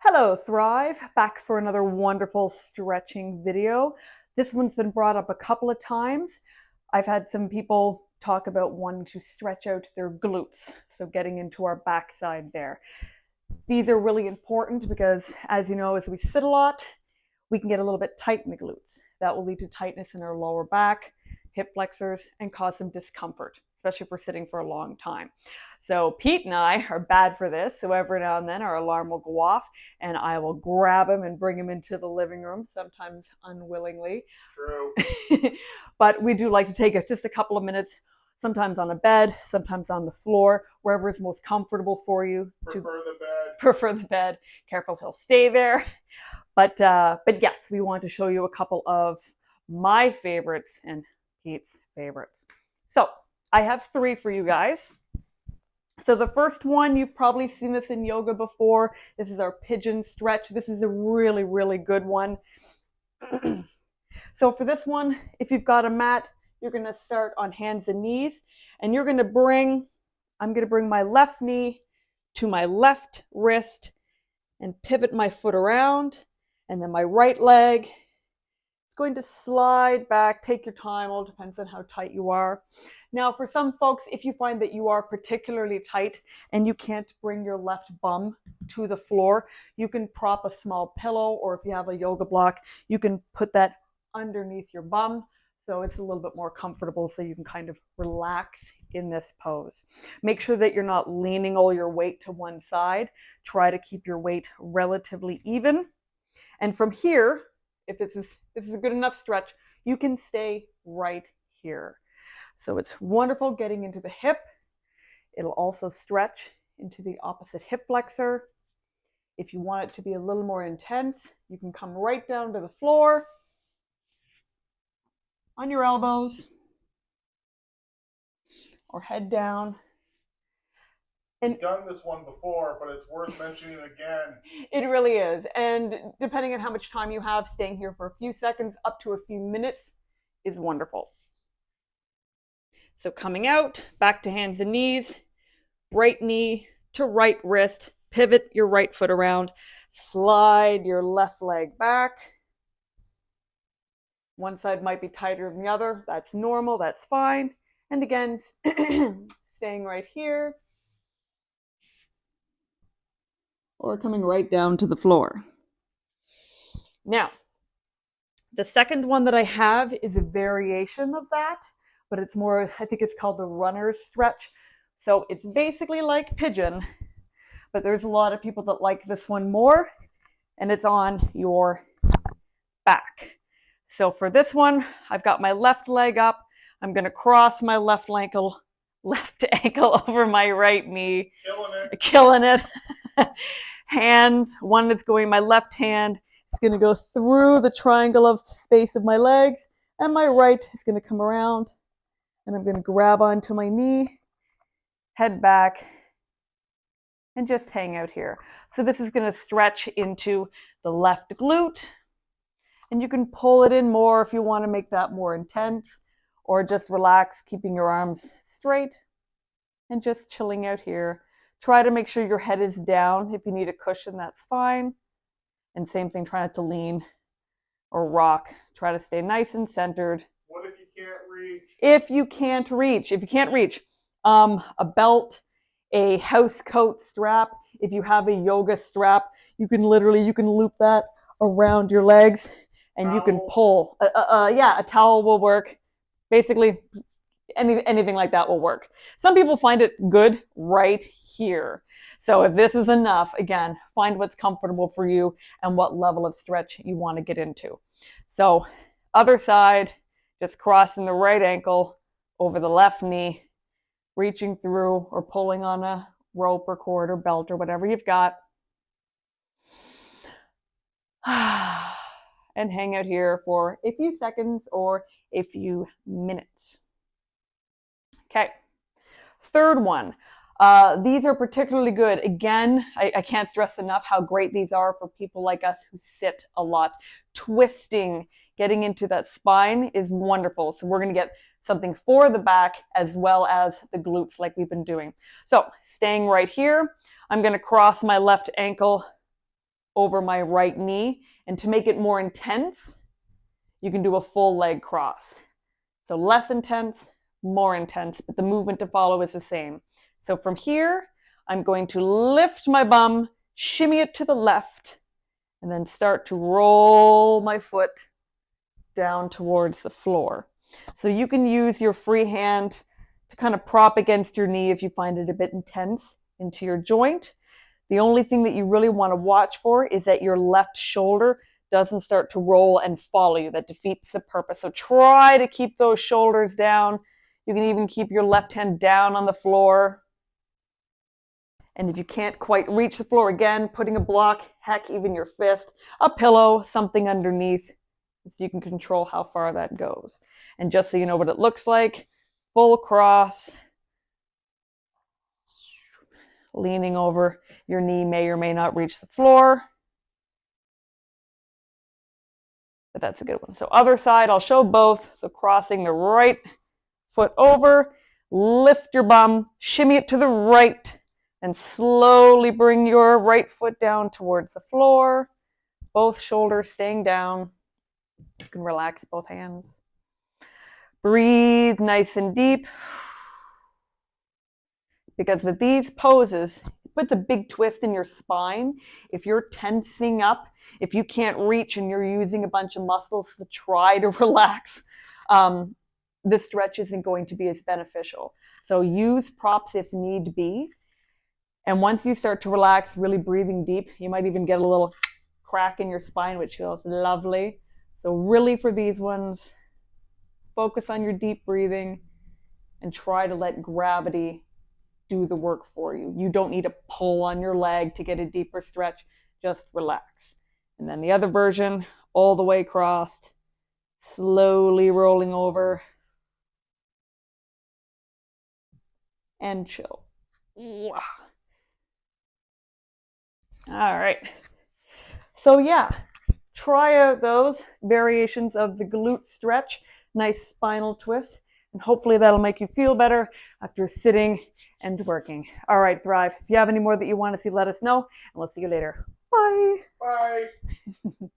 Hello, Thrive. Back for another wonderful stretching video. This one's been brought up a couple of times. I've had some people talk about wanting to stretch out their glutes, so getting into our backside there. These are really important because, as you know, as we sit a lot, we can get a little bit tight in the glutes. That will lead to tightness in our lower back, hip flexors, and cause some discomfort, especially if we're sitting for a long time. So Pete and I are bad for this. So every now and then our alarm will go off and I will grab him and bring him into the living room, sometimes unwillingly. True. But we do like to take just a couple of minutes, sometimes on a bed, sometimes on the floor, wherever is most comfortable for you. Prefer the bed. Prefer the bed. Careful, he'll stay there. But yes, we want to show you a couple of my favorites and Pete's favorites. So I have three for you guys. So the first one, you've probably seen this in yoga before. This is our pigeon stretch. This is a really, really good one. So for this one, if you've got a mat, you're going to start on hands and knees, and I'm going to bring my left knee to my left wrist and pivot my foot around, and then my right leg is going to slide back. Take your time, all depends on how tight you are. Now, for some folks, if you find that you are particularly tight and you can't bring your left bum to the floor, you can prop a small pillow, or if you have a yoga block, you can put that underneath your bum so it's a little bit more comfortable, so you can kind of relax in this pose. Make sure that you're not leaning all your weight to one side. Try to keep your weight relatively even. And from here, if this is a good enough stretch, you can stay right here. So it's wonderful getting into the hip. It'll also stretch into the opposite hip flexor. If you want it to be a little more intense, you can come right down to the floor on your elbows or head down. And we've done this one before, but it's worth mentioning again. It really is. And depending on how much time you have, staying here for a few seconds up to a few minutes is wonderful. So coming out, back to hands and knees, right knee to right wrist, pivot your right foot around, slide your left leg back. One side might be tighter than the other. That's normal, that's fine. And again, staying right here, or coming right down to the floor. Now, the second one that I have is a variation of that, but it's more, I think it's called the runner's stretch. So it's basically like pigeon, but there's a lot of people that like this one more, and it's on your back. So for this one, I've got my left leg up. I'm going to cross my left ankle over my right knee. Killing it. Hands, one that's going, my left hand is going to go through the triangle of space of my legs, and my right is going to come around, and I'm going to grab onto my knee, head back, and just hang out here. So this is going to stretch into the left glute, and you can pull it in more if you want to make that more intense, or just relax, keeping your arms straight and just chilling out here. Try to make sure your head is down. If you need a cushion, that's fine. And same thing, try not to lean or rock. Try to stay nice and centered. What if you can't reach? If you can't reach, a belt, a house coat strap. If you have a yoga strap, you can loop that around your legs, and towel. You can pull. A towel will work. Basically, anything like that will work. Some people find it good right here. So if this is enough, again, find what's comfortable for you and what level of stretch you want to get into. So other side, just crossing the right ankle over the left knee, reaching through or pulling on a rope or cord or belt or whatever you've got. And hang out here for a few seconds or a few minutes. Okay, third one. These are particularly good. Again, I can't stress enough how great these are for people like us who sit a lot. Twisting, getting into that spine is wonderful. So we're going to get something for the back as well as the glutes like we've been doing. So staying right here, I'm going to cross my left ankle over my right knee. And to make it more intense, you can do a full leg cross. So less intense, more intense, but the movement to follow is the same. So from here, I'm going to lift my bum, shimmy it to the left, and then start to roll my foot down towards the floor. So you can use your free hand to kind of prop against your knee if you find it a bit intense into your joint. The only thing that you really want to watch for is that your left shoulder doesn't start to roll and follow you. That defeats the purpose. So try to keep those shoulders down. You can even keep your left hand down on the floor. And if you can't quite reach the floor, again, putting a block, heck, even your fist, a pillow, something underneath, so you can control how far that goes. And just so you know what it looks like, full cross, leaning over. Your knee may or may not reach the floor, but that's a good one. So other side, I'll show both. So crossing the right foot over, lift your bum, shimmy it to the right, and slowly bring your right foot down towards the floor. Both shoulders staying down. You can relax both hands. Breathe nice and deep. Because with these poses, it puts a big twist in your spine. If you're tensing up, if you can't reach and you're using a bunch of muscles to try to relax, this stretch isn't going to be as beneficial. So use props if need be. And once you start to relax, really breathing deep, you might even get a little crack in your spine, which feels lovely. So really for these ones, focus on your deep breathing and try to let gravity do the work for you. You don't need to pull on your leg to get a deeper stretch. Just relax. And then the other version, all the way crossed, slowly rolling over, and chill. All right. So yeah, try out those variations of the glute stretch. Nice spinal twist. And hopefully that'll make you feel better after sitting and working. All right, Thrive. If you have any more that you want to see, let us know. And we'll see you later. Bye. Bye.